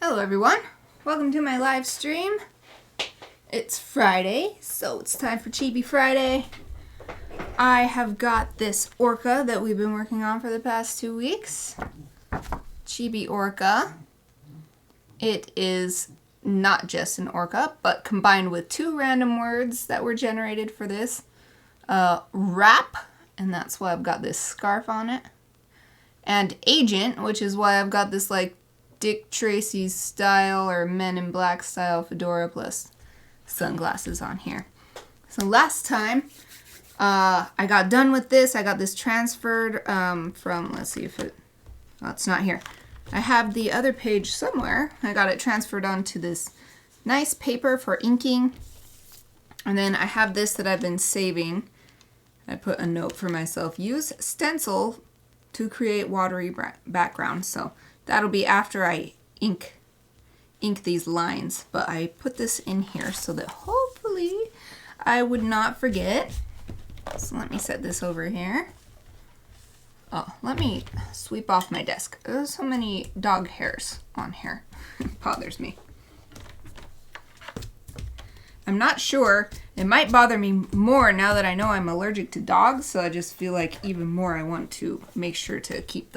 Hello everyone, welcome to my live stream. It's Friday, so it's time for Chibi Friday. I have got this Orca that we've been working on for the past 2 weeks. Chibi Orca. It is not just an orca, but combined with 2 random words that were generated for this. Rap, and that's why I've got this scarf on it. And agent, which is why I've got this like Dick Tracy style or Men in Black style fedora plus sunglasses on here. So last time I got done with this. I got this transferred from, let's see if it, oh, it's not here. I have the other page somewhere. I got it transferred onto this nice paper for inking. And then I have this that I've been saving. I put a note for myself. Use stencil to create watery background. So that'll be after I ink these lines. But I put this in here so that hopefully I would not forget. So let me set this over here. Oh, let me sweep off my desk. There's so many dog hairs on here. It bothers me. I'm not sure. It might bother me more now that I know I'm allergic to dogs, so I just feel like even more I want to make sure to keep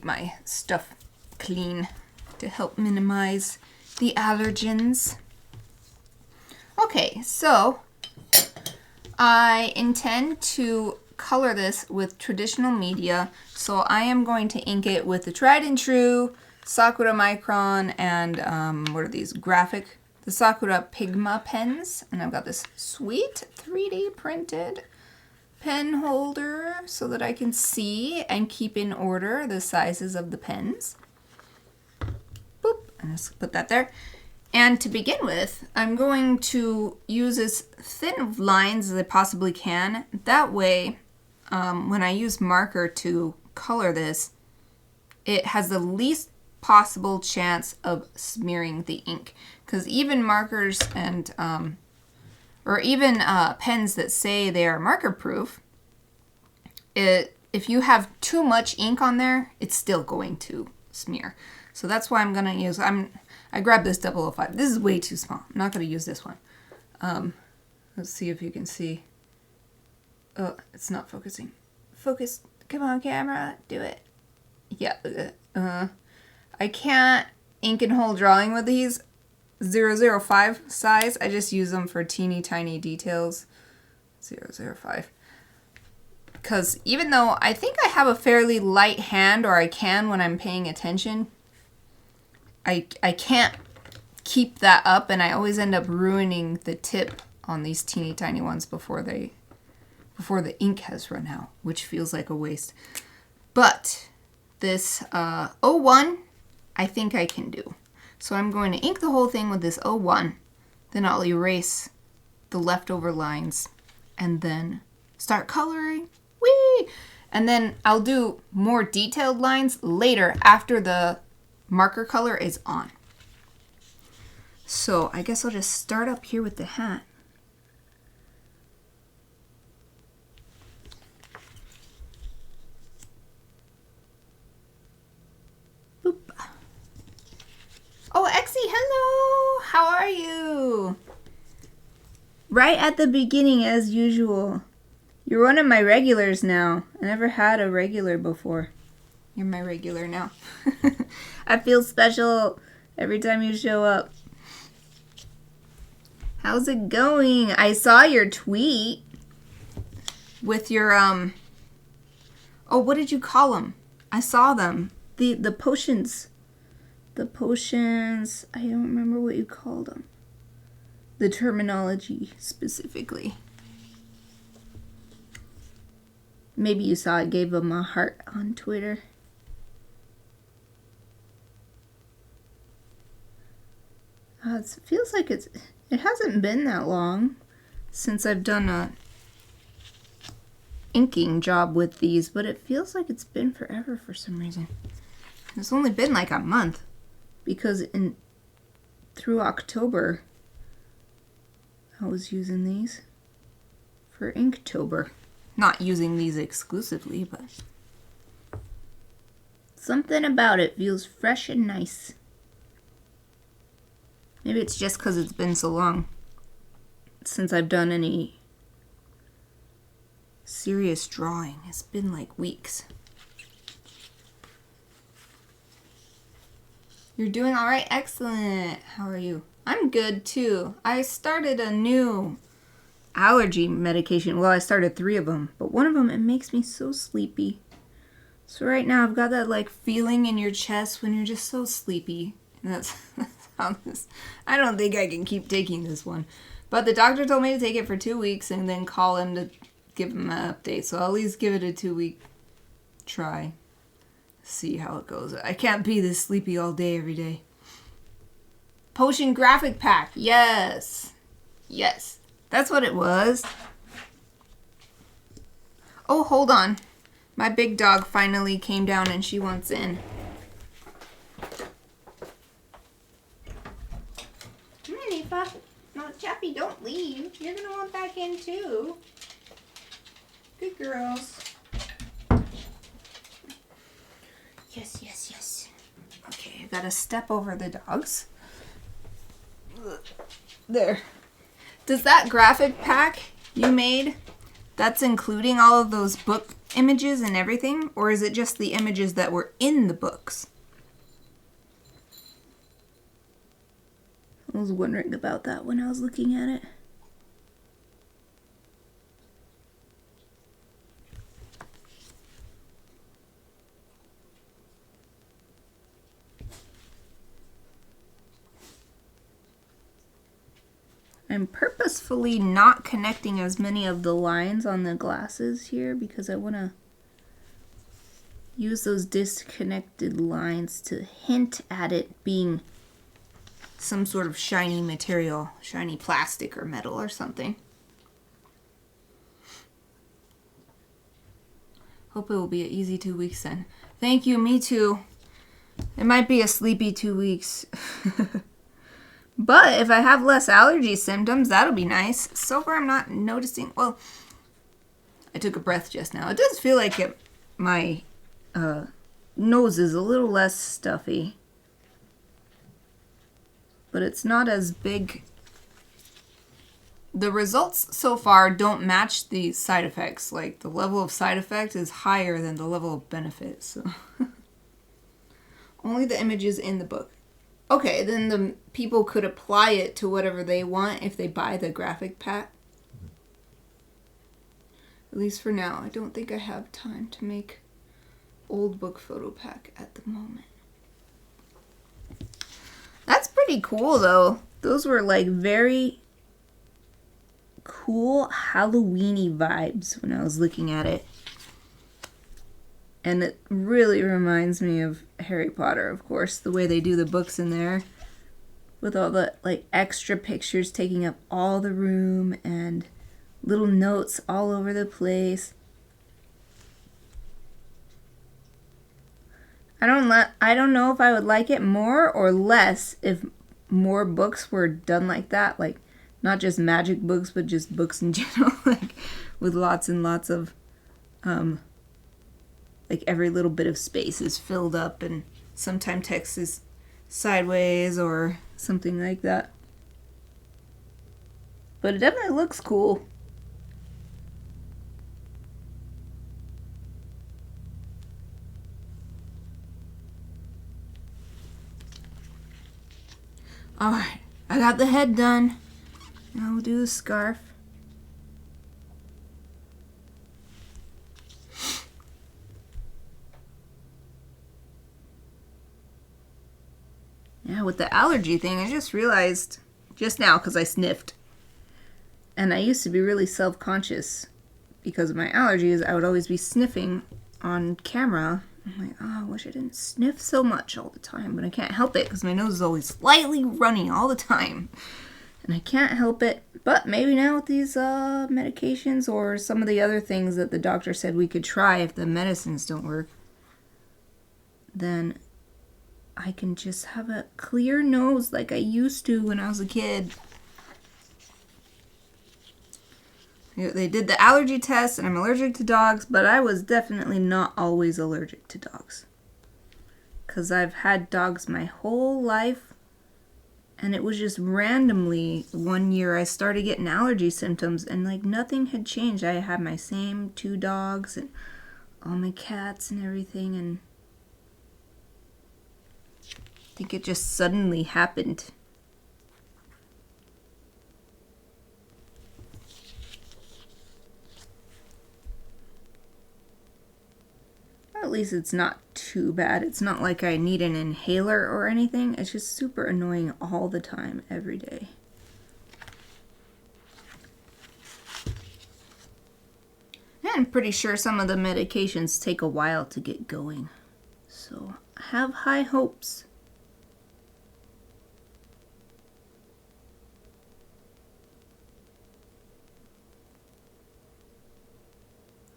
my stuff clean to help minimize the allergens. Okay, so I intend to color this with traditional media, so I am going to ink it with the tried and true Sakura Micron and what are these, the Sakura Pigma pens. And I've got this sweet 3D printed pen holder so that I can see and keep in order the sizes of the pens. Boop, and just put that there. And to begin with, I'm going to use as thin of lines as I possibly can. That way, when I use marker to color this, it has the least possible chance of smearing the ink. Because even markers and, or even pens that say they are marker proof, if you have too much ink on there, it's still going to smear. So that's why I'm going to use, I grabbed this 005. This is way too small. I'm not going to use this one. Let's see if you can see. Oh, it's not focusing. Focus. Come on, camera. Do it. Yeah. I can't ink and hold drawing with these 005 size. I just use them for teeny tiny details. 005. Because even though I think I have a fairly light hand, or I can when I'm paying attention, I can't keep that up, and I always end up ruining the tip on these teeny tiny ones before the ink has run out, which feels like a waste. But this 01, I think I can do. So I'm going to ink the whole thing with this 01, then I'll erase the leftover lines, and then start coloring. Whee! And then I'll do more detailed lines later after the marker color is on. So I guess I'll just start up here with the hat. Boop. Oh, Exie, hello! How are you? Right at the beginning as usual. You're one of my regulars now. I never had a regular before. You're my regular now. I feel special every time you show up. How's it going? I saw your tweet with your, oh, what did you call them? I saw them. The potions. The potions, I don't remember what you called them. The terminology specifically. Maybe you saw it, gave them a heart on Twitter. It feels like it hasn't been that long since I've done a inking job with these, but it feels like it's been forever for some reason. It's only been like a month because through October I was using these for Inktober. Not using these exclusively, but Something about it feels fresh and nice. Maybe it's just because it's been so long since I've done any serious drawing. It's been like weeks. You're doing all right? Excellent. How are you? I'm good too. I started a new allergy medication. Well, I started 3 of them, but one of them, it makes me so sleepy. So right now I've got that like feeling in your chest when you're just so sleepy. And that's how this, I don't think I can keep taking this one. But the doctor told me to take it for 2 weeks and then call him to give him an update. So I'll at least give it a 2-week try. See how it goes. I can't be this sleepy all day every day. Potion graphic pack. Yes. Yes. That's what it was. Oh, hold on. My big dog finally came down and she wants in. Come on, Aoife. No, Chappy, don't leave. You're going to want back in too. Good girls. Yes, yes, yes. Okay, I gotta step over the dogs. There. Does that graphic pack you made, that's including all of those book images and everything? Or is it just the images that were in the books? I was wondering about that when I was looking at it. I'm purposefully not connecting as many of the lines on the glasses here because I want to use those disconnected lines to hint at it being some sort of shiny material, shiny plastic or metal or something. Hope it will be an easy 2 weeks then. Thank you, me too. It might be a sleepy 2 weeks. But if I have less allergy symptoms, that'll be nice. So far, I'm not noticing. Well, I took a breath just now. It does feel like my nose is a little less stuffy. But it's not as big. The results so far don't match the side effects. Like, the level of side effect is higher than the level of benefit. So only the images in the book. Okay, then the people could apply it to whatever they want if they buy the graphic pack. At least for now. I don't think I have time to make old book photo pack at the moment. That's pretty cool though. Those were like very cool Halloween-y vibes when I was looking at it. And it really reminds me of Harry Potter, of course, the way they do the books in there. With all the like extra pictures taking up all the room and little notes all over the place. I don't know if I would like it more or less if more books were done like that. Like, not just magic books, but just books in general. Like, with lots and lots of like every little bit of space is filled up and sometimes text is sideways or something like that. But it definitely looks cool. Alright, I got the head done. Now we'll do the scarf. Yeah, with the allergy thing, I just realized just now because I sniffed. And I used to be really self-conscious because of my allergies. I would always be sniffing on camera. I'm like, oh, I wish I didn't sniff so much all the time. But I can't help it because my nose is always slightly runny all the time. And I can't help it. But maybe now with these medications or some of the other things that the doctor said we could try if the medicines don't work, then I can just have a clear nose like I used to when I was a kid. They did the allergy test and I'm allergic to dogs, but I was definitely not always allergic to dogs. because I've had dogs my whole life, and it was just randomly one year I started getting allergy symptoms, and like nothing had changed. I had my same 2 dogs and all my cats and everything, and I think it just suddenly happened. At least it's not too bad. It's not like I need an inhaler or anything. It's just super annoying all the time, every day. And I'm pretty sure some of the medications take a while to get going. So I have high hopes.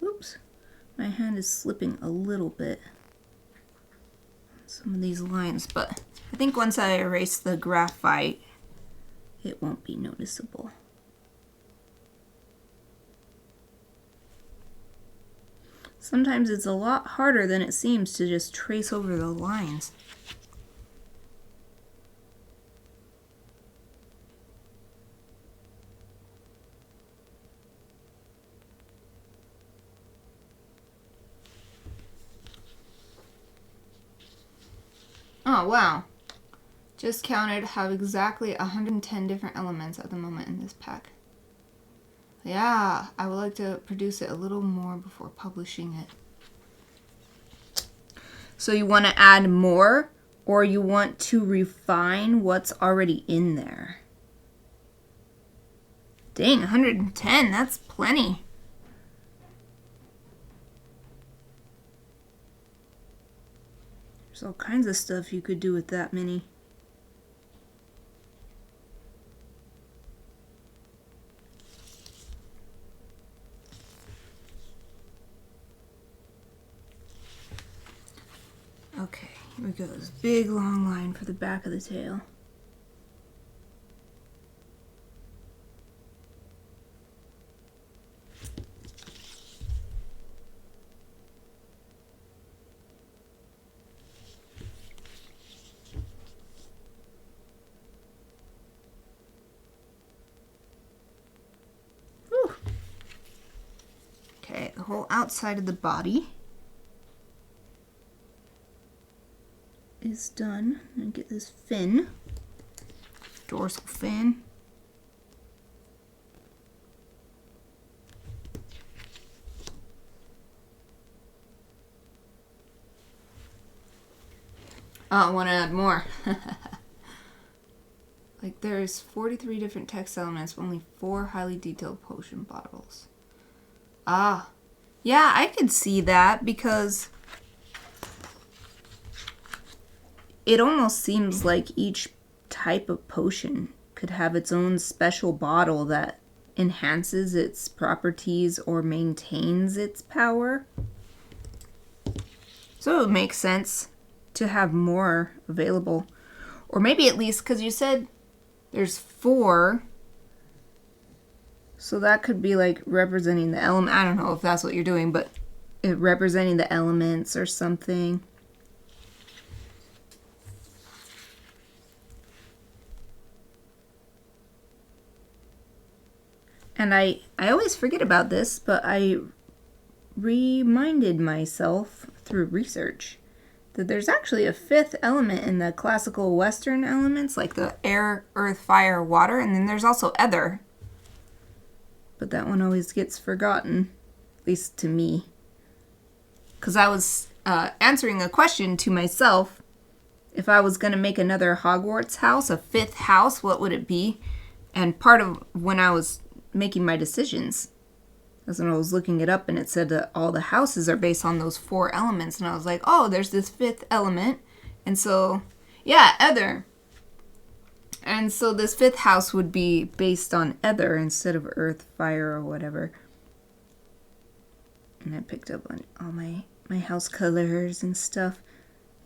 Oops. My hand is slipping a little bit on some of these lines, but I think once I erase the graphite, it won't be noticeable. Sometimes it's a lot harder than it seems to just trace over the lines. Oh, wow. Just counted, have exactly 110 different elements at the moment in this pack. Yeah, I would like to produce it a little more before publishing it. So you want to add more, or you want to refine what's already in there? Dang, 110, that's plenty. There's all kinds of stuff you could do with that many. Okay, here we go. This big long line for the back of the tail. Okay, the whole outside of the body is done. I'm gonna get this fin, dorsal fin. Oh, I want to add more. Like there's 43 different text elements, only 4 highly detailed potion bottles. Ah, yeah, I could see that because it almost seems like each type of potion could have its own special bottle that enhances its properties or maintains its power. So it would make sense to have more available. Or maybe at least, because you said there's 4. So that could be like representing the element. I don't know if that's what you're doing, but representing the elements or something. And I always forget about this, but I reminded myself through research that there's actually a 5th element in the classical Western elements, like the air, earth, fire, water, and then there's also ether. But that one always gets forgotten, at least to me. Because I was answering a question to myself. If I was going to make another Hogwarts house, a 5th house, what would it be? And part of when I was making my decisions, that's when I was looking it up, and it said that all the houses are based on those 4 elements. And I was like, oh, there's this 5th element. And so, yeah, ether. And so this 5th house would be based on ether instead of earth, fire, or whatever. And I picked up on all my house colors and stuff.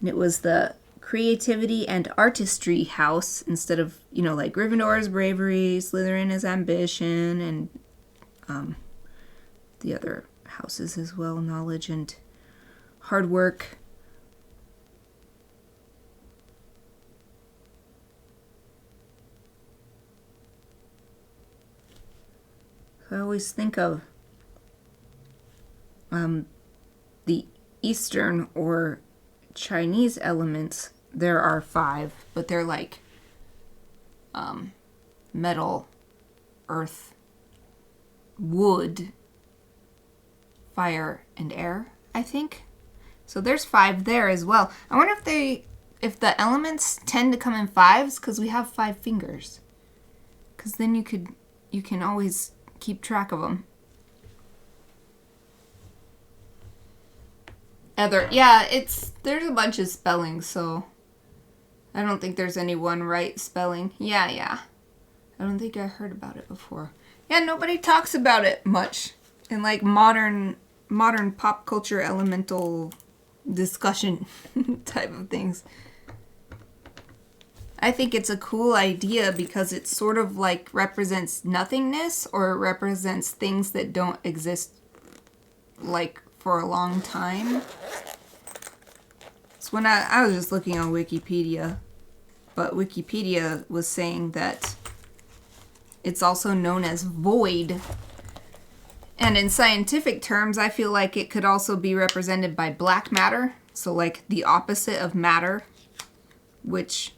And it was the creativity and artistry house instead of, like Gryffindor is bravery, Slytherin is ambition, and the other houses as well, knowledge and hard work. I always think of the Eastern or Chinese elements. There are 5, but they're like metal, earth, wood, fire, and air, I think. So there's 5 there as well. I wonder if the elements tend to come in 5s because we have 5 fingers. Because then you can always keep track of them. Yeah, there's a bunch of spellings, so I don't think there's any one right spelling. Yeah. I don't think I heard about it before. Yeah, nobody talks about it much in like modern pop culture elemental discussion type of things. I think it's a cool idea because it sort of like represents nothingness, or it represents things that don't exist like for a long time. So when I was just looking on Wikipedia, but Wikipedia was saying that it's also known as void. And in scientific terms, I feel like it could also be represented by black matter. So like the opposite of matter, which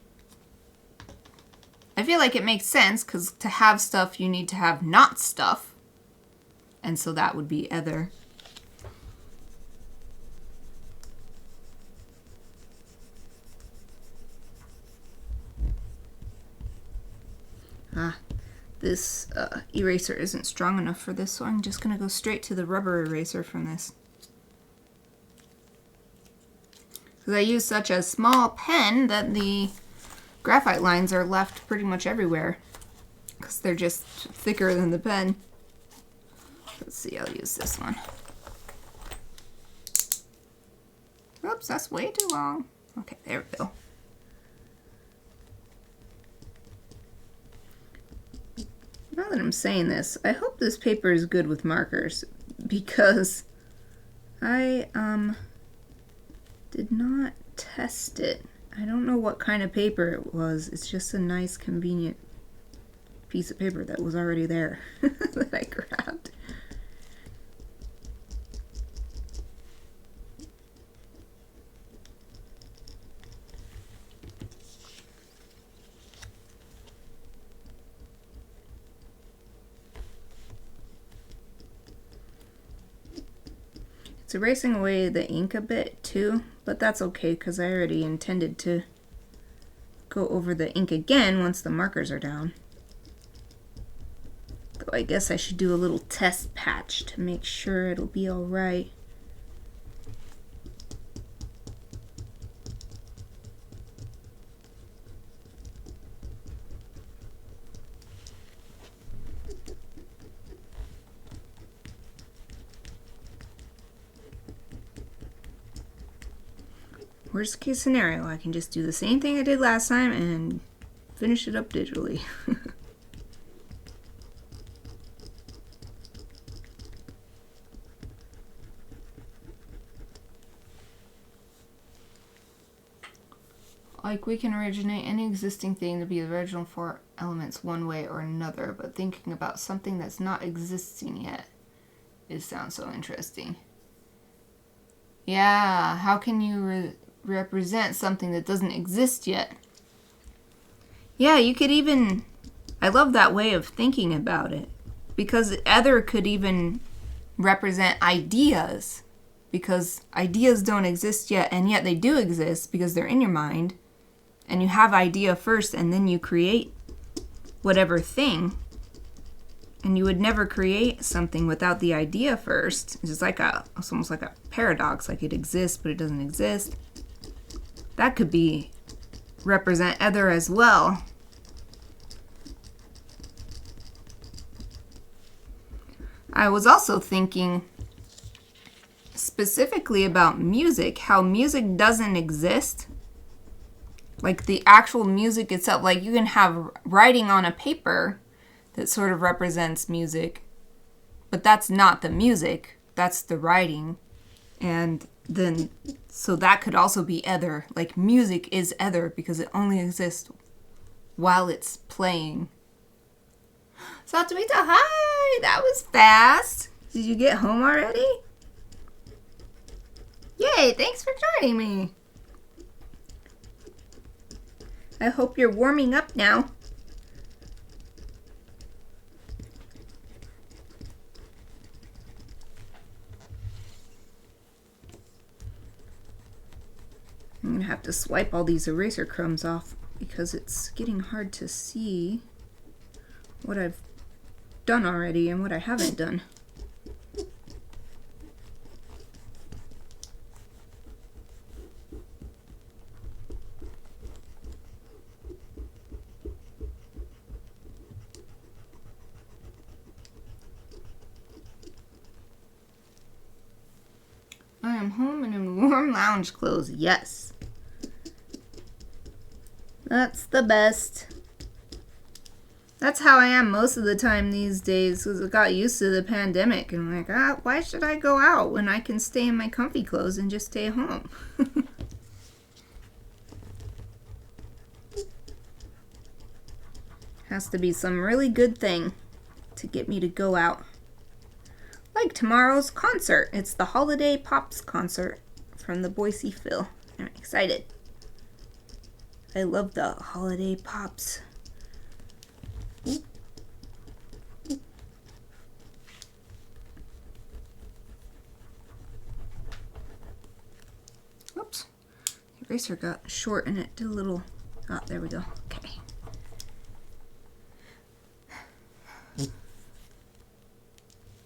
I feel like it makes sense because to have stuff, you need to have not stuff. And so that would be ether. This eraser isn't strong enough for this, so I'm just going to go straight to the rubber eraser from this. Because I use such a small pen that the graphite lines are left pretty much everywhere. Because they're just thicker than the pen. Let's see, I'll use this one. Oops, that's way too long. Okay, there we go. Now that I'm saying this, I hope this paper is good with markers, because I did not test it. I don't know what kind of paper it was. It's just a nice, convenient piece of paper that was already there that I grabbed. It's erasing away the ink a bit too, but that's okay because I already intended to go over the ink again once the markers are down. Though I guess I should do a little test patch to make sure it'll be alright. Worst case scenario, I can just do the same thing I did last time and finish it up digitally. Like, we can originate any existing thing to be the original 4 elements one way or another, but thinking about something that's not existing yet, it sounds so interesting. Yeah, how can you represent something that doesn't exist yet? Yeah, you could even... I love that way of thinking about it, because ether could even represent ideas, because ideas don't exist yet, and yet they do exist because they're in your mind, and you have idea first, and then you create whatever thing. And you would never create something without the idea first. It's just like it's almost like a paradox, like it exists, but it doesn't exist. That could be represent ether as well. I was also thinking specifically about music, how music doesn't exist. Like the actual music itself, like you can have writing on a paper that sort of represents music, but that's not the music, that's the writing. And then, so that could also be ether. Like music is ether because it only exists while it's playing. Satomita, hi! that was fast. Did you get home already? Yay, thanks for joining me. I hope you're warming up now. I'm gonna have to swipe all these eraser crumbs off because it's getting hard to see what I've done already and what I haven't done. I am home and in warm lounge clothes. Yes. That's the best. That's how I am most of the time these days because I got used to the pandemic. And I'm like, why should I go out when I can stay in my comfy clothes and just stay home? Has to be some really good thing to get me to go out. Like tomorrow's concert. It's the Holiday Pops concert from the Boise Phil. I'm excited. I love the Holiday Pops. Oops. The eraser got short and it did a little... Oh, there we go. Okay.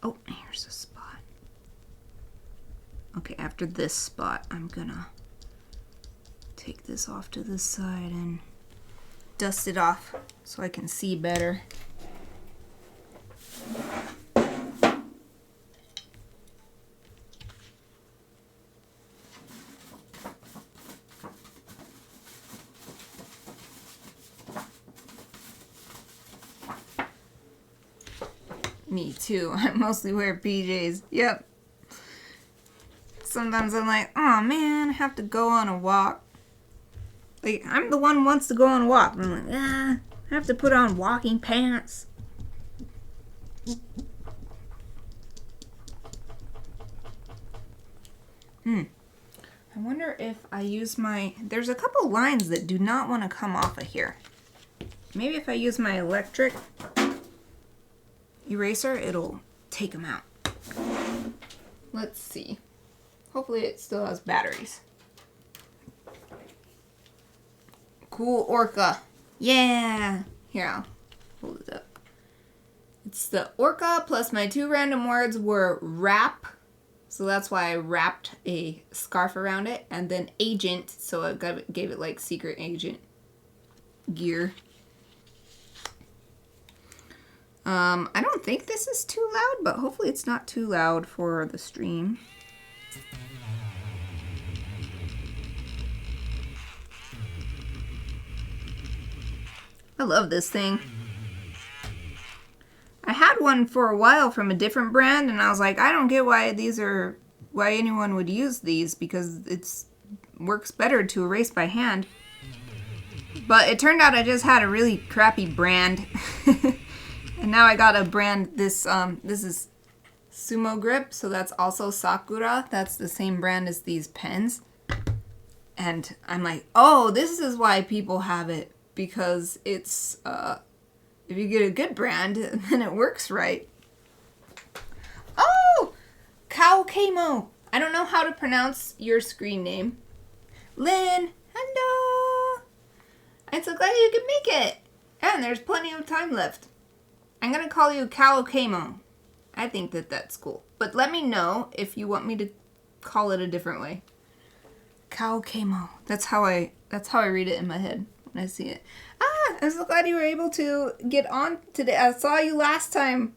Oh, here's a spot. Okay, after this spot, I'm gonna take this off to the side and dust it off so I can see better. Me too. I mostly wear PJs. Yep. Sometimes I'm like, oh man, I have to go on a walk. Like, I'm the one who wants to go on a walk. I'm like, I have to put on walking pants. I wonder if I use my... There's a couple lines that do not want to come off of here. Maybe if I use my electric eraser, it'll take them out. Let's see. Hopefully it still has batteries. Cool Orca. Yeah. Here, I'll hold it up. It's the Orca plus my two random words were wrap. So that's why I wrapped a scarf around it. And then agent. So I gave it like secret agent gear. I don't think this is too loud, but hopefully it's not too loud for the stream. I love this thing. I had one for a while from a different brand, and I was like, I don't get why anyone would use these, because it works better to erase by hand. But it turned out I just had a really crappy brand. And now I got a brand, this is Sumo Grip, so that's also Sakura. That's the same brand as these pens. And I'm like, oh, this is why people have it. Because it's, if you get a good brand, then it works right. Oh! Kao Keimo. I don't know how to pronounce your screen name. Lynn, hello! I'm so glad you could make it. And there's plenty of time left. I'm going to call you Kao Keimo. I think that's cool. But let me know if you want me to call it a different way. Kao Keimo. That's how I read it in my head when I see it. I'm so glad you were able to get on today. I saw you last time.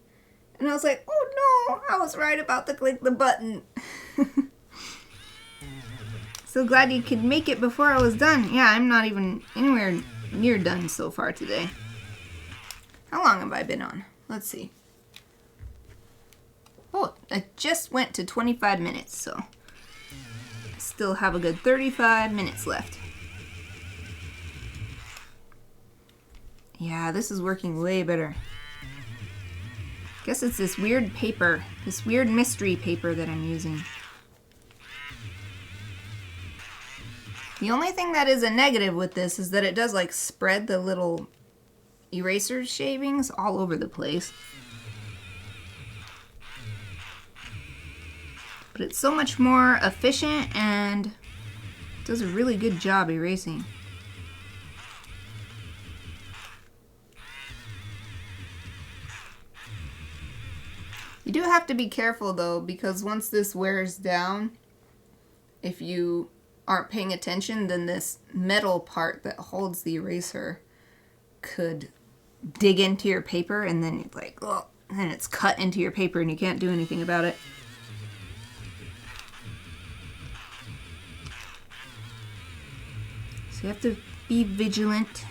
And I was like, oh no, I was right about to click the button. So glad you could make it before I was done. Yeah, I'm not even anywhere near done so far today. How long have I been on? Let's see. Oh, I just went to 25 minutes, so I still have a good 35 minutes left. Yeah, this is working way better. Guess it's this weird paper, this weird mystery paper that I'm using. The only thing that is a negative with this is that it does like spread the little eraser shavings all over the place. But it's so much more efficient and does a really good job erasing. You do have to be careful though, because once this wears down, if you aren't paying attention, then this metal part that holds the eraser could dig into your paper, and then you're like, oh, and then it's cut into your paper and you can't do anything about it. So you have to be vigilant.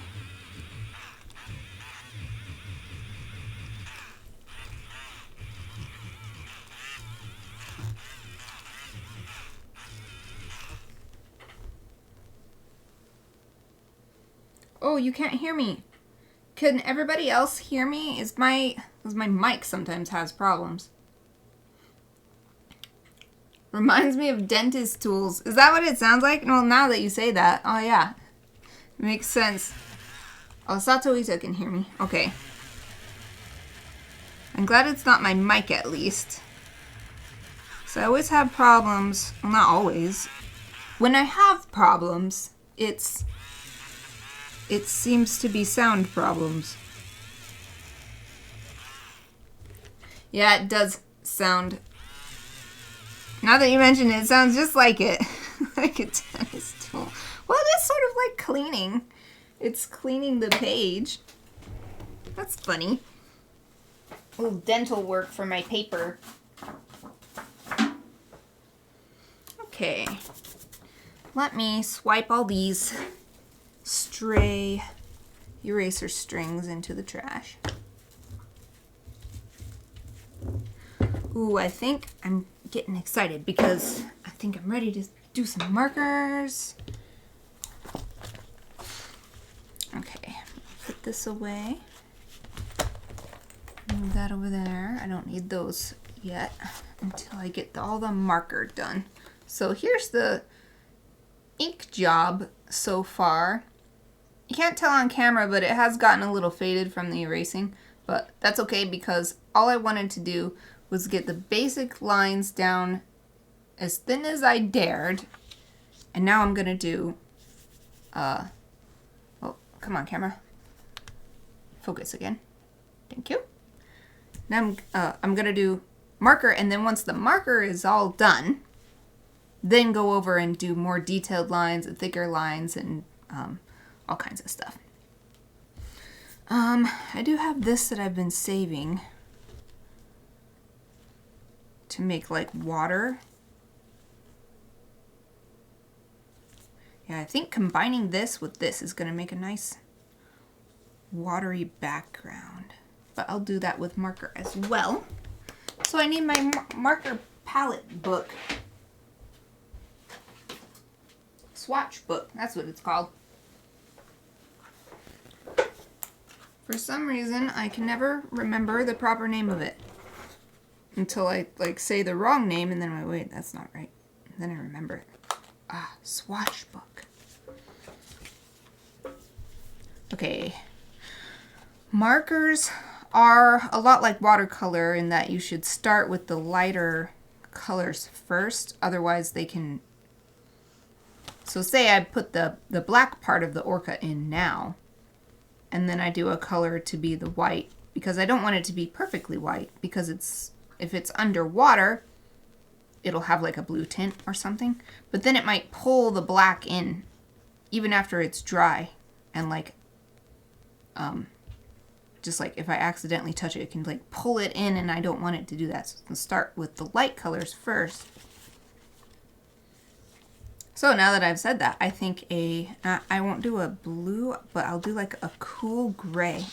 Oh, you can't hear me. Can everybody else hear me? Because my mic sometimes has problems. Reminds me of dentist tools. Is that what it sounds like? Well, now that you say that. Oh, yeah. It makes sense. Oh, Satoita can hear me. Okay. I'm glad it's not my mic, at least. So I always have problems. Well, not always. When I have problems, it seems to be sound problems. Yeah, it does sound. Now that you mention it, it sounds just like it. Like a tennis tool. Well, it is sort of like cleaning. It's cleaning the page. That's funny. A little dental work for my paper. Okay. Let me swipe all these stray eraser strings into the trash. Ooh, I think I'm getting excited because I think I'm ready to do some markers. Okay, put this away. Move that over there. I don't need those yet until I get all the marker done. So here's the ink job so far. You can't tell on camera, but it has gotten a little faded from the erasing, but that's okay because all I wanted to do was get the basic lines down as thin as I dared, and now I'm gonna do, oh, come on camera, focus again, thank you. Now I'm gonna do marker, and then once the marker is all done, then go over and do more detailed lines and thicker lines and all kinds of stuff. I do have this that I've been saving to make like water. Yeah, I think combining this with this is going to make a nice watery background. But I'll do that with marker as well. So I need my marker palette book. Swatch book, that's what it's called. For some reason, I can never remember the proper name of it until I like say the wrong name, and then I'm like, wait, that's not right. And then I remember it. Ah, swatch book. Okay. Markers are a lot like watercolor in that you should start with the lighter colors first, otherwise they can. So say I put the black part of the Orca in now, and then I do a color to be the white, because I don't want it to be perfectly white, because if it's underwater, it'll have like a blue tint or something, but then it might pull the black in even after it's dry, and like just like if I accidentally touch it, it can like pull it in, and I don't want it to do that. So I'm gonna start with the light colors first. So now that I've said that, I think I won't do a blue, but I'll do like a cool gray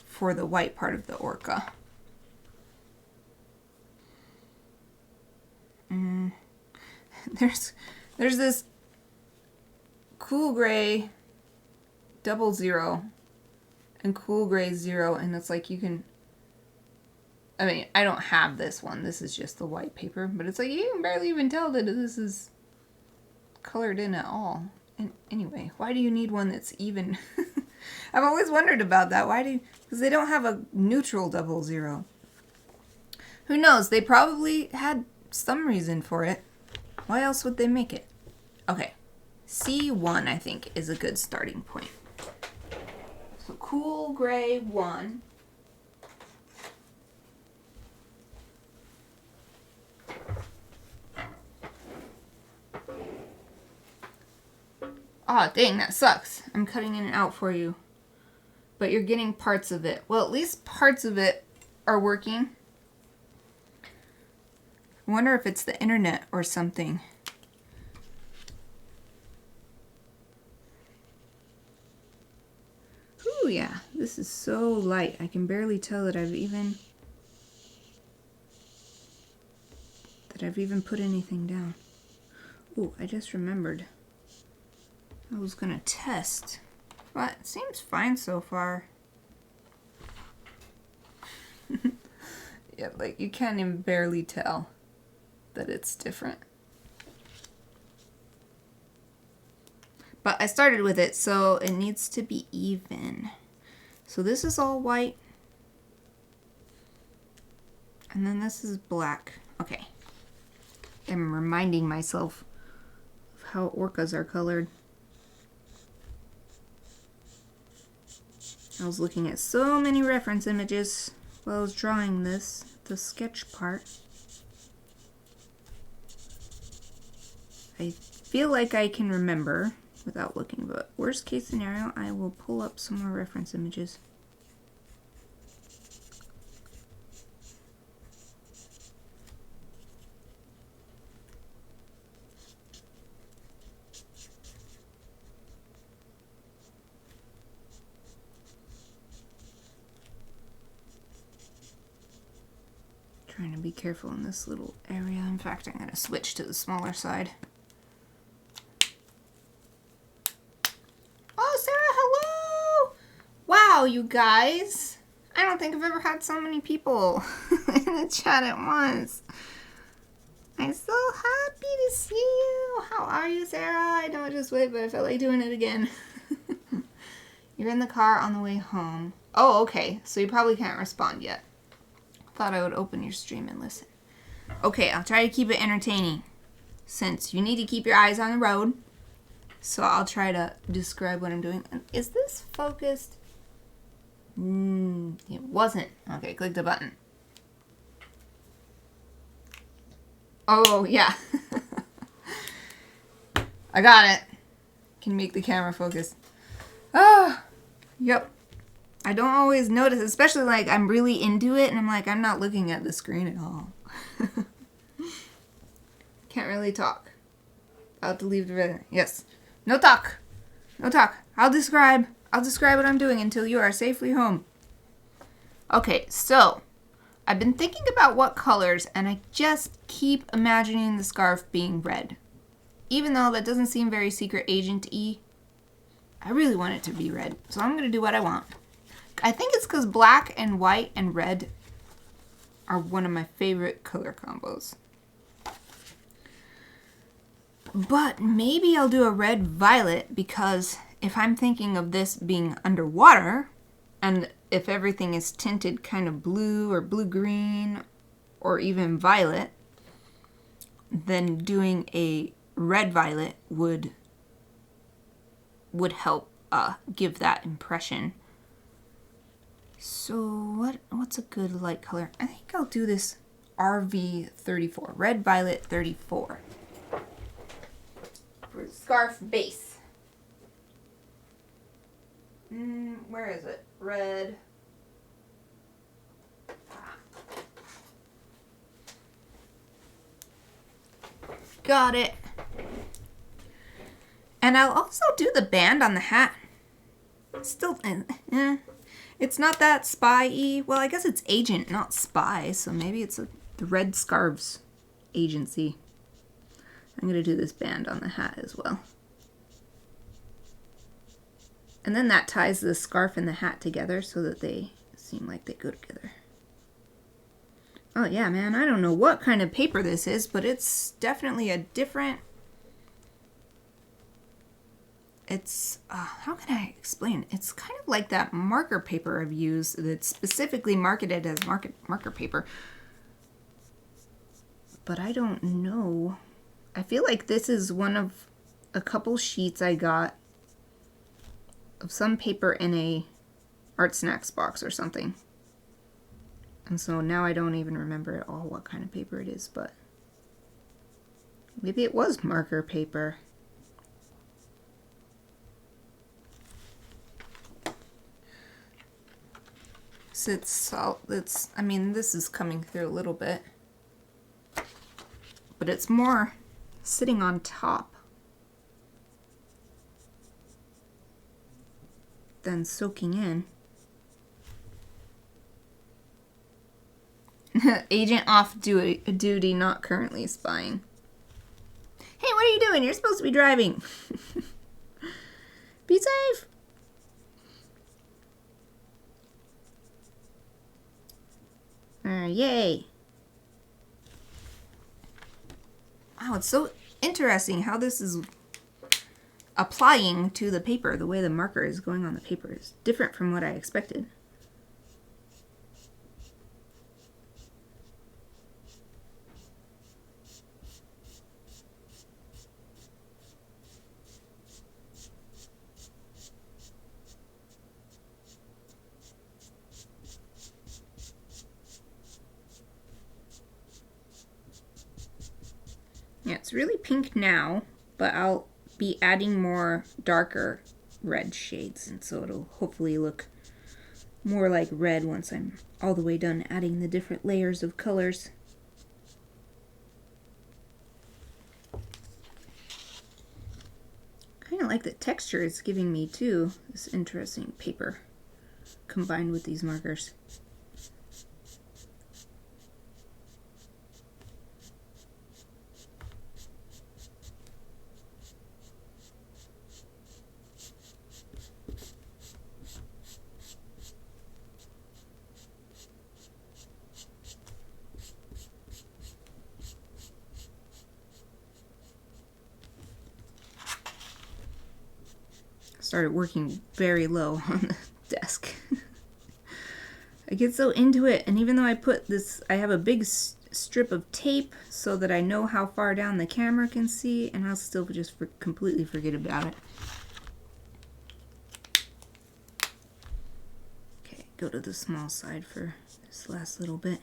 for the white part of the Orca. There's this cool gray 00 and cool gray 0, and it's like you can I mean, I don't have this one. This is just the white paper. But it's like, you can barely even tell that this is colored in at all. And anyway, why do you need one that's even? I've always wondered about that. Why do? Because they don't have a neutral 00. Who knows? They probably had some reason for it. Why else would they make it? Okay. C1, I think, is a good starting point. So cool gray 1. Aw, dang, that sucks. I'm cutting in and out for you. But you're getting parts of it. Well, at least parts of it are working. I wonder if it's the internet or something. Ooh, yeah. This is so light. I can barely tell that I've even put anything down. Ooh, I just remembered. I was gonna test, but it seems fine so far. Yeah, like you can't even barely tell that it's different. But I started with it, so it needs to be even. So this is all white. And then this is black. Okay. I'm reminding myself of how orcas are colored. I was looking at so many reference images while I was drawing this, the sketch part. I feel like I can remember without looking, but worst case scenario, I will pull up some more reference images. Trying to be careful in this little area. In fact, I'm going to switch to the smaller side. Oh, Sarah, hello! Wow, you guys. I don't think I've ever had so many people in the chat at once. I'm so happy to see you. How are you, Sarah? I know I just wait, but I felt like doing it again. You're in the car on the way home. Oh, okay. So you probably can't respond yet. Thought I would open your stream and listen. Okay, I'll try to keep it entertaining since you need to keep your eyes on the road. So I'll try to describe what I'm doing. Is this focused? It wasn't. Okay, click the button. Oh, yeah. I got it. Can make the camera focus. Ah, yep. I don't always notice, especially like I'm really into it and I'm like, I'm not looking at the screen at all. Can't really talk. About to leave the video. Yes. No talk. No talk. I'll describe what I'm doing until you are safely home. Okay, so I've been thinking about what colors and I just keep imagining the scarf being red. Even though that doesn't seem very secret agent-y, I really want it to be red. So I'm going to do what I want. I think it's because black and white and red are one of my favorite color combos. But maybe I'll do a red-violet because if I'm thinking of this being underwater, and if everything is tinted kind of blue or blue-green or even violet, then doing a red-violet would help give that impression. So what's a good light color? I think I'll do this RV34, red violet 34 for scarf base. Where is it? Red. Got it. And I'll also do the band on the hat. Still, it's not that spy-y. Well, I guess it's agent, not spy, so maybe it's the Red Scarves agency. I'm going to do this band on the hat as well. And then that ties the scarf and the hat together so that they seem like they go together. Oh yeah, man, I don't know what kind of paper this is, but it's definitely a different... It's, how can I explain? It's kind of like that marker paper I've used that's specifically marketed as marker paper. But I don't know. I feel like this is one of a couple sheets I got of some paper in a Art Snacks box or something. And so now I don't even remember at all what kind of paper it is, but maybe it was marker paper. So it's, I mean, this is coming through a little bit, but it's more sitting on top than soaking in. Agent off duty, not currently spying. Hey, what are you doing? You're supposed to be driving. Be safe. Yay. Wow, it's so interesting how this is applying to the paper. The way the marker is going on the paper is different from what I expected. Yeah, it's really pink now, but I'll be adding more darker red shades, and so it'll hopefully look more like red once I'm all the way done adding the different layers of colors. Kind of like the texture it's giving me too, this interesting paper combined with these markers. Started working very low on the desk. I get so into it, and even though I put this, I have a big strip of tape so that I know how far down the camera can see, and I'll still just completely forget about it. Okay, go to the small side for this last little bit.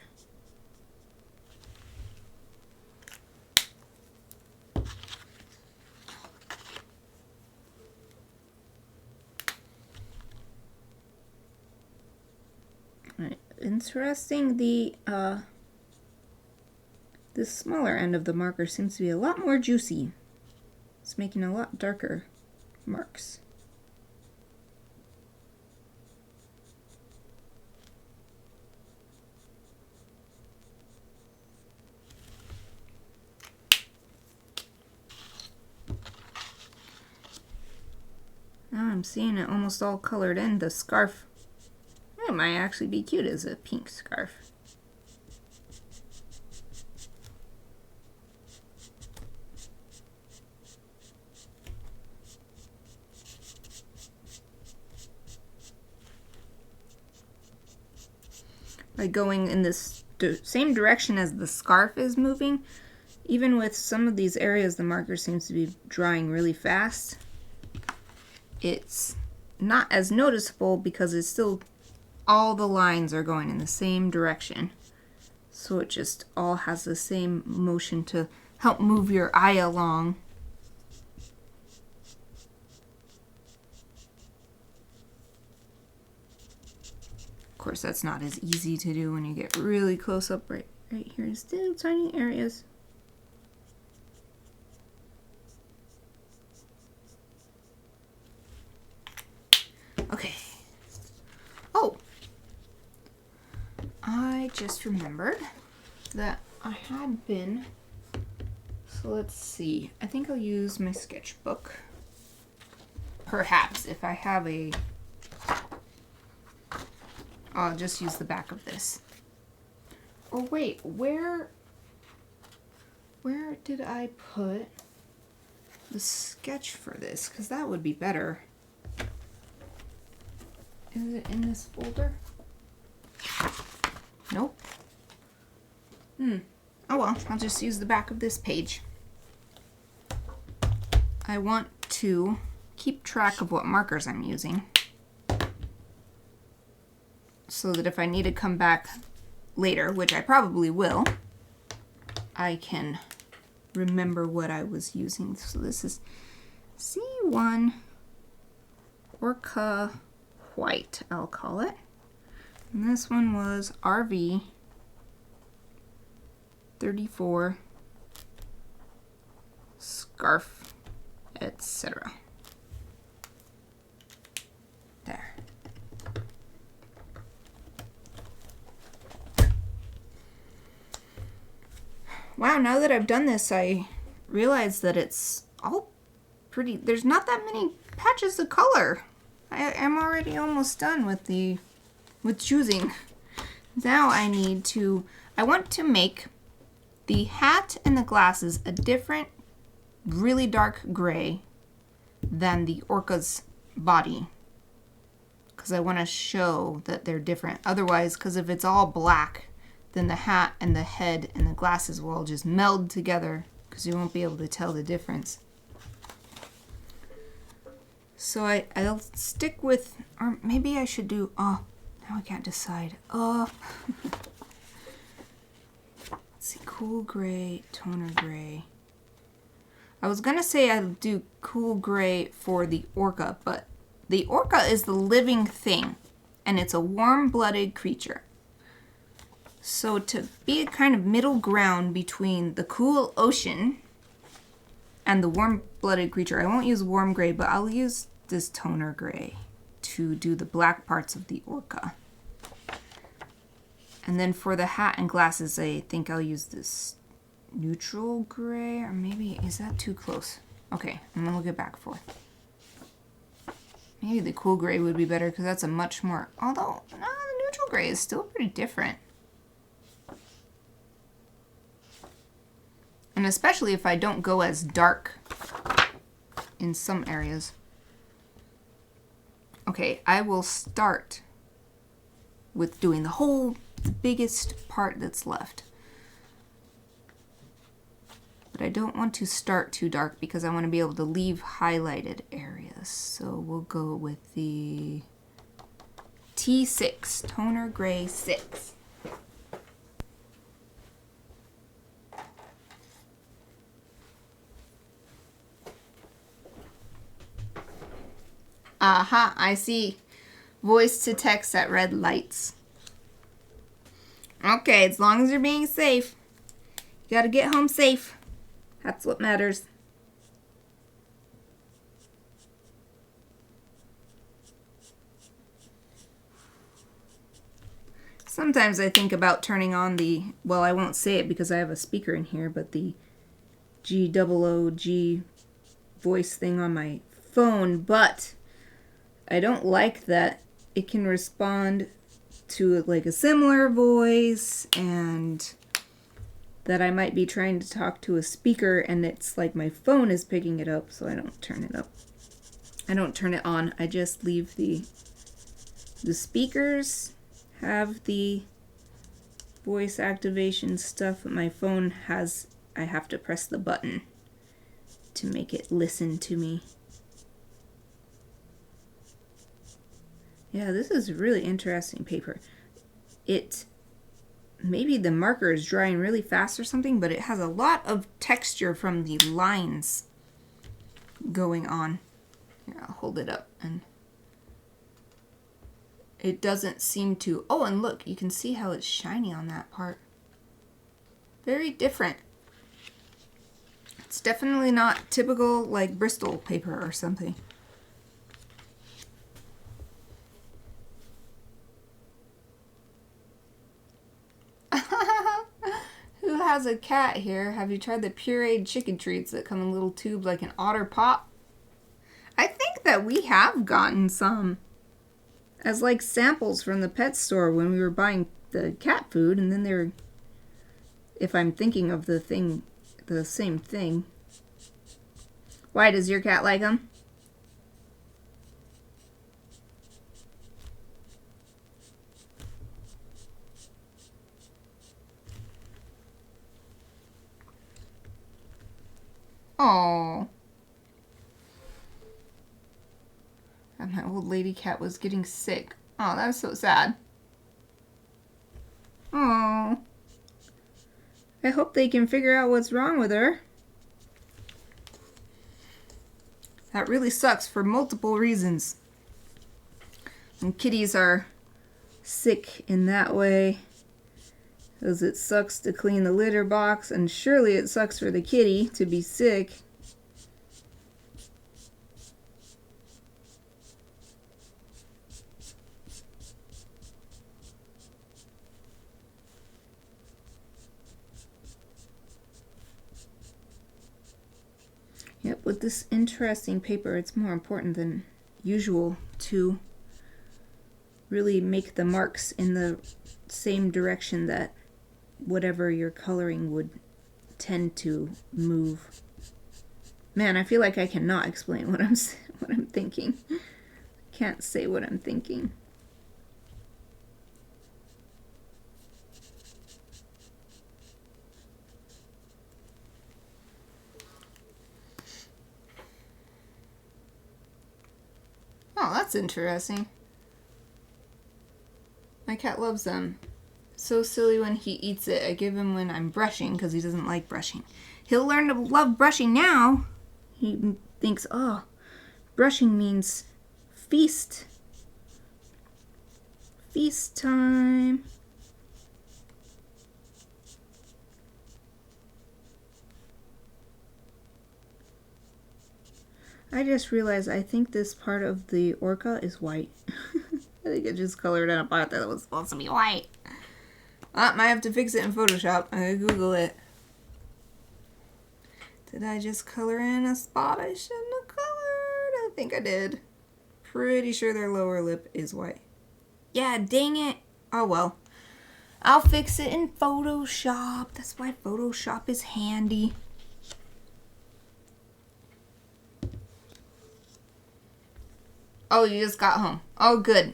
Interesting, the smaller end of the marker seems to be a lot more juicy. It's making a lot darker marks. Now I'm seeing it almost all colored in. The scarf, it might actually be cute as a pink scarf. By going in this same direction as the scarf is moving, even with some of these areas the marker seems to be drying really fast, it's not as noticeable because it's still, all the lines are going in the same direction. So it just all has the same motion to help move your eye along. Of course, that's not as easy to do when you get really close up right here. Still tiny areas. Okay. Oh, I just remembered that I had been, so let's see, I think I'll use my sketchbook. Perhaps if I have I'll just use the back of this. Oh wait, where did I put the sketch for this? Because that would be better. Is it in this folder? Nope. Oh well, I'll just use the back of this page. I want to keep track of what markers I'm using, so that if I need to come back later, which I probably will, I can remember what I was using. So this is C1 Orca White, I'll call it. And this one was RV 34 Scarf, etc. There. Wow, now that I've done this, I realize that it's all pretty, there's not that many patches of color. I'm already almost done with choosing. Now I want to make the hat and the glasses a different, really dark gray than the orca's body. Because I want to show that they're different. Otherwise, because if it's all black, then the hat and the head and the glasses will all just meld together because you won't be able to tell the difference. So I'll stick with, or maybe I should do, now I can't decide. Let's see, cool gray, toner gray. I was gonna say I'd do cool gray for the orca, but the orca is the living thing, and it's a warm-blooded creature. So to be a kind of middle ground between the cool ocean and the warm-blooded creature, I won't use warm gray, but I'll use this toner gray to do the black parts of the orca. And then for the hat and glasses, I think I'll use this neutral gray, or maybe, is that too close? Okay, I'm gonna look it back for. Maybe the cool gray would be better because that's a much more, although, no, the neutral gray is still pretty different. And especially if I don't go as dark in some areas. Okay, I will start with doing the biggest part that's left. But I don't want to start too dark because I want to be able to leave highlighted areas. So we'll go with the T6, Toner Gray 6. Aha, I see. Voice to text at red lights. Okay, as long as you're being safe. You gotta get home safe. That's what matters. Sometimes I think about turning on the, well, I won't say it because I have a speaker in here, but the G00G voice thing on my phone, but I don't like that it can respond to like a similar voice, and that I might be trying to talk to a speaker and it's like my phone is picking it up, so I don't turn it up. I don't turn it on. I just leave the speakers have the voice activation stuff, but my phone has, I have to press the button to make it listen to me. Yeah, this is really interesting paper. Maybe the marker is drying really fast or something, but it has a lot of texture from the lines going on. Here, I'll hold it up, and it doesn't seem to, oh, and look, you can see how it's shiny on that part. Very different. It's definitely not typical like Bristol paper or something. Who has a cat here? Have you tried the pureed chicken treats that come in a little tube like an Otter Pop? I think that we have gotten some as like samples from the pet store when we were buying the cat food, and then they were if I'm thinking of the same thing. Why, does your cat like them? Oh. And my old lady cat was getting sick. Oh, that was so sad. Oh. I hope they can figure out what's wrong with her. That really sucks for multiple reasons. And kitties are sick in that way, because it sucks to clean the litter box, and surely it sucks for the kitty to be sick. Yep, with this interesting paper, it's more important than usual to really make the marks in the same direction that whatever you're coloring would tend to move. Man, I feel like I cannot explain what I'm thinking. Can't say what I'm thinking. Oh, that's interesting. My cat loves them. So silly when he eats it. I give him when I'm brushing because he doesn't like brushing. He'll learn to love brushing now. He thinks, oh, brushing means feast. Feast time. I just realized I think this part of the Orca is white. I think I just colored in a part that was supposed to be white. I might have to fix it in Photoshop. I'm gonna Google it. Did I just color in a spot I shouldn't have colored? I think I did. Pretty sure their lower lip is white. Yeah, dang it. Oh well. I'll fix it in Photoshop. That's why Photoshop is handy. Oh, you just got home. Oh, good.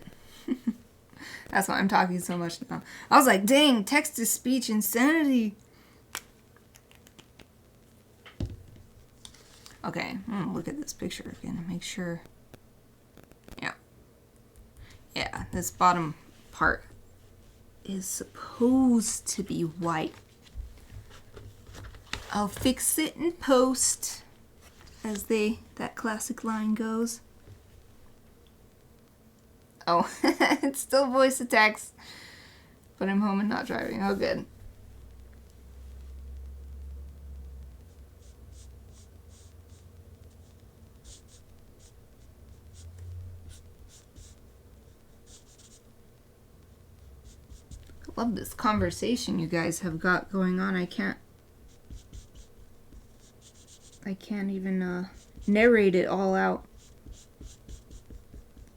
That's why I'm talking so much now. I was like, dang, text-to-speech insanity. Okay, I'm gonna look at this picture again and make sure. Yeah. Yeah, this bottom part is supposed to be white. I'll fix it in post, as that classic line goes. Oh, it's still voice to text, but I'm home and not driving. Oh, good. I love this conversation you guys have got going on. I can't even narrate it all out.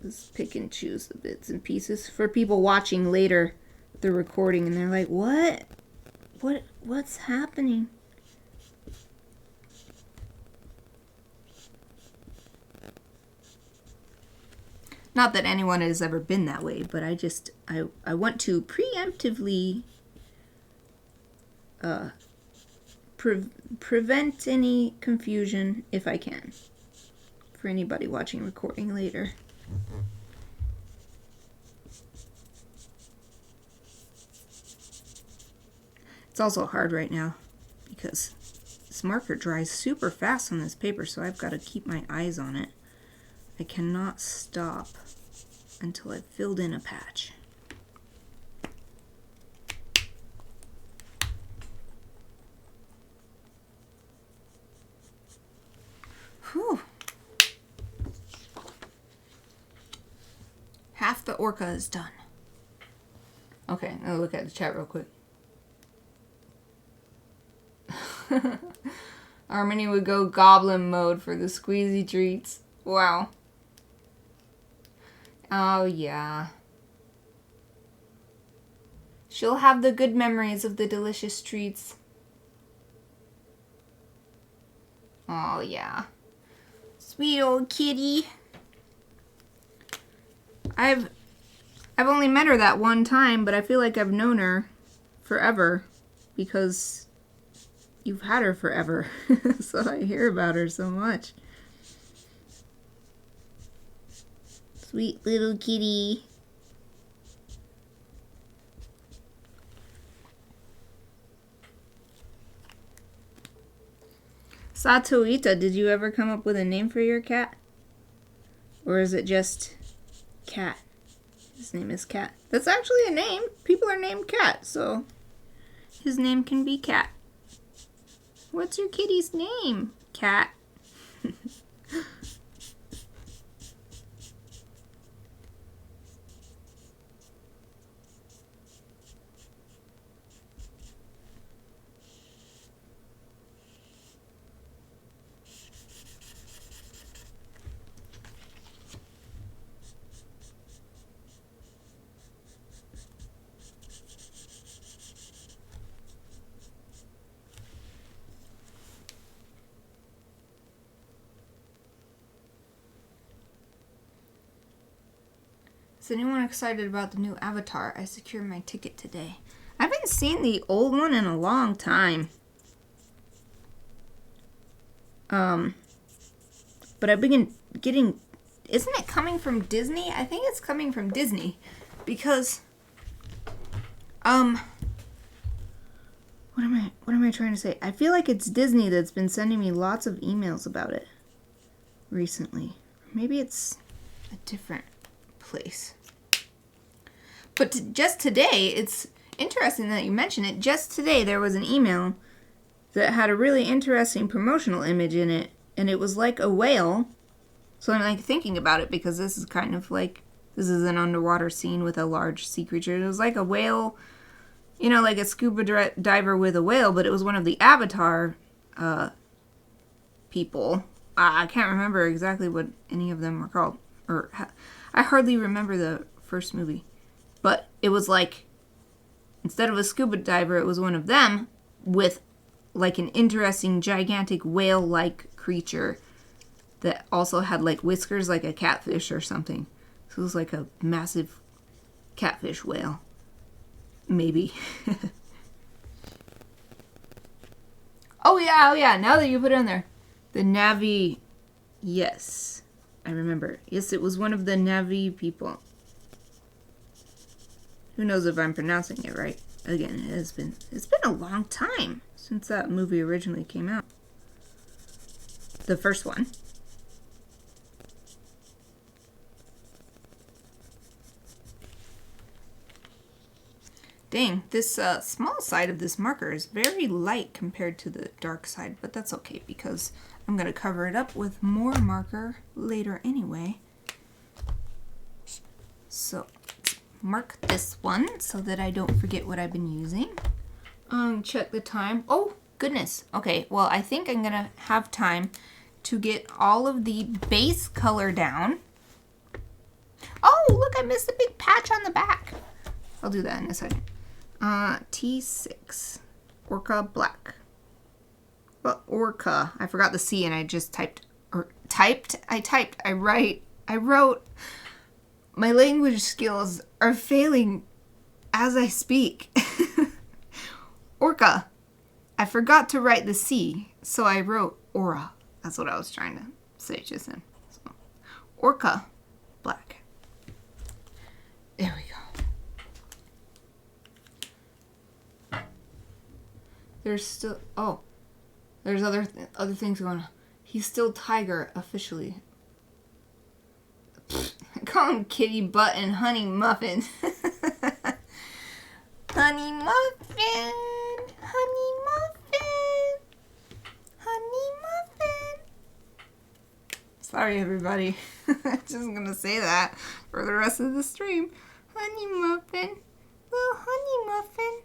Just pick and choose the bits and pieces for people watching later the recording, and they're like, what's happening? Not that anyone has ever been that way, but I want to preemptively prevent any confusion if I can for anybody watching recording later. It's also hard right now because this marker dries super fast on this paper, so I've got to keep my eyes on it. I cannot stop until I've filled in a patch. Whew. Half the Orca is done. Okay, now look at the chat real quick. Harmony would go goblin mode for the squeezy treats. Wow. Oh, yeah. She'll have the good memories of the delicious treats. Oh, yeah. Sweet old kitty. I've only met her that one time, but I feel like I've known her forever because you've had her forever. So I hear about her so much. Sweet little kitty. Satoita, did you ever come up with a name for your cat? Or is it just Cat? His name is Cat. That's actually a name. People are named Cat, so his name can be Cat. What's your kitty's name? Cat. Is anyone excited about the new Avatar? I secured my ticket today. I haven't seen the old one in a long time. But I've been getting... Isn't it coming from Disney? I think it's coming from Disney. Because... What am I trying to say? I feel like it's Disney that's been sending me lots of emails about it recently. Maybe it's a different place. But just today, it's interesting that you mention it. Just today, there was an email that had a really interesting promotional image in it, and it was like a whale. So I'm like thinking about it because this is kind of like, this is an underwater scene with a large sea creature. It was like a whale, you know, like a scuba diver with a whale, but it was one of the Avatar people. I can't remember exactly what any of them were called. I hardly remember the first movie. But it was like, instead of a scuba diver, it was one of them with like an interesting, gigantic whale-like creature that also had like whiskers like a catfish or something. So it was like a massive catfish whale. Maybe. Oh yeah, now that you put it on there. The Navi, yes, I remember. Yes, it was one of the Navi people. Who knows if I'm pronouncing it right? Again, it's been a long time since that movie originally came out. The first one. Dang, this small side of this marker is very light compared to the dark side, but that's okay because I'm going to cover it up with more marker later anyway. So, mark this one so that I don't forget what I've been using. Check the time. Oh, goodness. Okay, well, I think I'm going to have time to get all of the base color down. Oh, look, I missed a big patch on the back. I'll do that in a second. T6. Orca black. Well, Orca. I forgot the C and I just typed. I wrote. My language skills are failing as I speak. Orca. I forgot to write the C, so I wrote Aura. That's what I was trying to say just then. So, Orca black. There we go. There's still... Oh. There's other things going on. He's still Tiger, officially. I call him Kitty Butt and Honey Muffin. Honey Muffin! Honey Muffin! Honey Muffin! Sorry, everybody. I'm just gonna say that for the rest of the stream. Honey Muffin. Little Honey Muffin.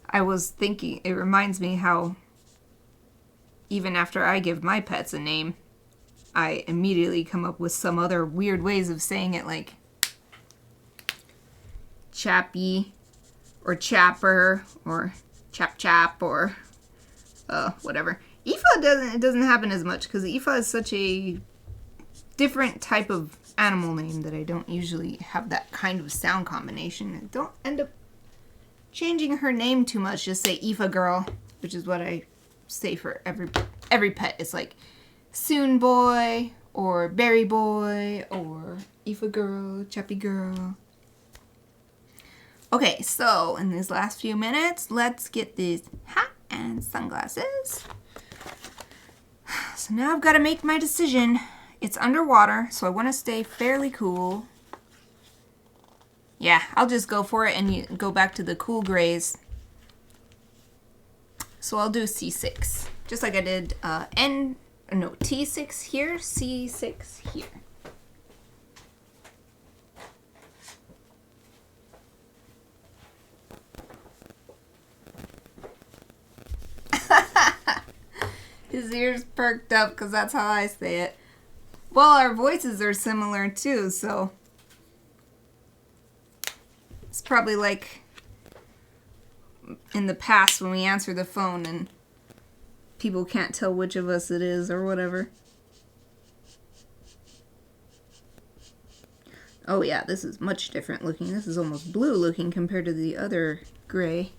I was thinking, it reminds me how even after I give my pets a name, I immediately come up with some other weird ways of saying it, like Chappy, or chapper, or chap chap, or whatever. Aoife it doesn't happen as much because Aoife is such a different type of animal name that I don't usually have that kind of sound combination. I don't end up changing her name too much. Just say Aoife girl, which is what I say for every pet. It's like Soon boy, or Berry boy, or Aoife girl, Chappy girl. Okay, so in these last few minutes, let's get this hat and sunglasses. So now I've got to make my decision. It's underwater, so I want to stay fairly cool. Yeah, I'll just go for it and go back to the cool grays. So I'll do C6, just like I did T6 here, C6 here. His ears perked up because that's how I say it. Well, our voices are similar too, so it's probably like in the past when we answer the phone and people can't tell which of us it is or whatever. Oh yeah, this is much different looking. This is almost blue looking compared to the other gray.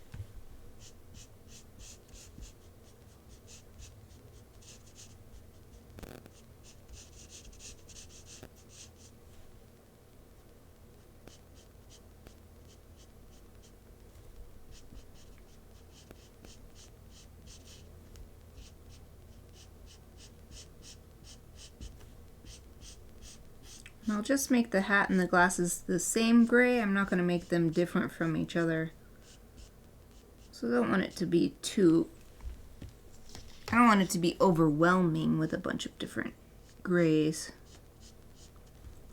I'll just make the hat and the glasses the same gray. I'm not going to make them different from each other. So I don't want it to be I don't want it to be overwhelming with a bunch of different grays.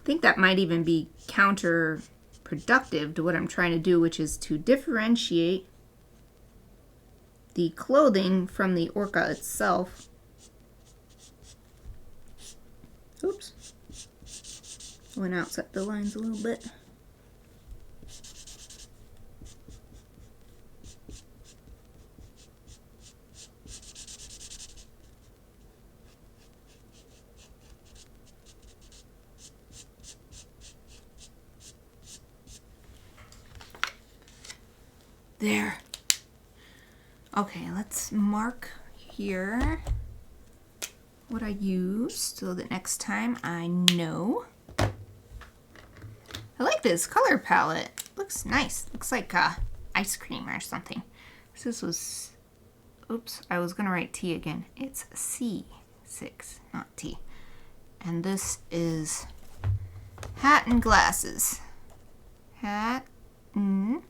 I think that might even be counterproductive to what I'm trying to do, which is to differentiate the clothing from the orca itself. Oops. Went outside the lines a little bit. There. Okay, let's mark here what I used so that next time I know. I like this color palette. Looks nice. Looks like ice cream or something. This was, oops, I was gonna write T again. It's C6, not T. And this is hat and glasses. Hat and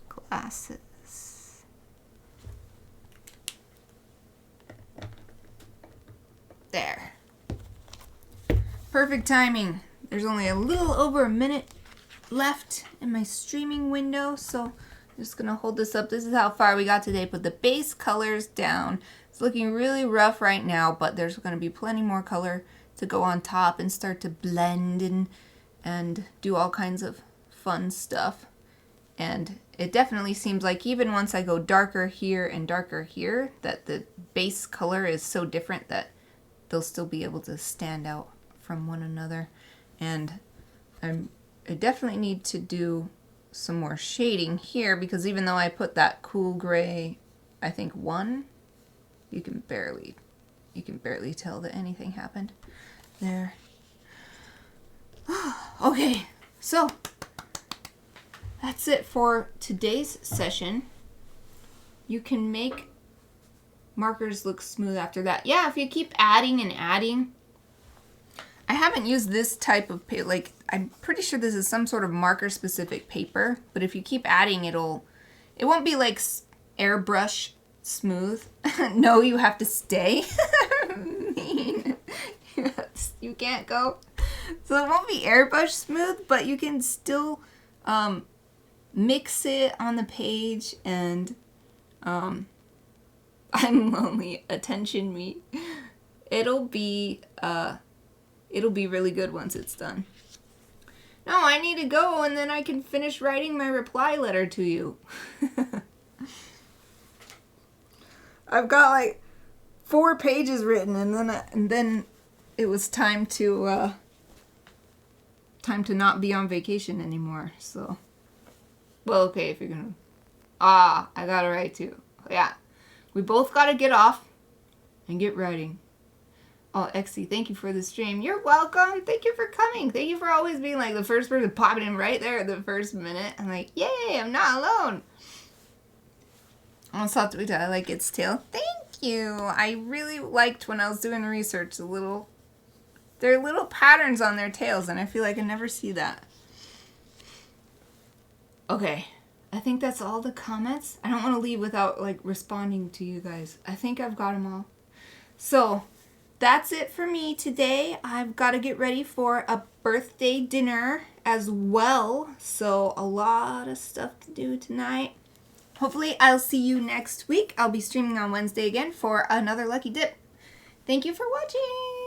glasses. There. Perfect timing. There's only a little over a minute left in my streaming window, so I'm just gonna hold this up. This is how far we got today. Put the base colors down. It's looking really rough right now, but there's gonna be plenty more color to go on top and start to blend and do all kinds of fun stuff. And it definitely seems like even once I go darker here and darker here, that the base color is so different that they'll still be able to stand out from one another. And I definitely need to do some more shading here, because even though I put that cool gray, I think 1, you can barely tell that anything happened there. Okay, so that's it for today's session. You can make markers look smooth after that. Yeah, if you keep adding and adding. I haven't used this type of paper, like I'm pretty sure this is some sort of marker specific paper, but if you keep adding it won't be like airbrush smooth. No, you have to stay. Mean. You can't go. So it won't be airbrush smooth, but you can still mix it on the page, and I'm lonely, attention me. It'll be really good once it's done. No, I need to go and then I can finish writing my reply letter to you. I've got like 4 pages written, and then it was time to not be on vacation anymore. So, well, okay, if you're gonna, I gotta write too. Yeah, we both gotta get off and get writing. Oh, Exy, thank you for the stream. You're welcome. Thank you for coming. Thank you for always being like the first person popping in right there at the first minute. I'm like, yay, I'm not alone. I like its tail. Thank you. I really liked when I was doing research there are little patterns on their tails, and I feel like I never see that. Okay, I think that's all the comments. I don't want to leave without like responding to you guys. I think I've got them all. So that's it for me today. I've got to get ready for a birthday dinner as well. So a lot of stuff to do tonight. Hopefully I'll see you next week. I'll be streaming on Wednesday again for another Lucky Dip. Thank you for watching.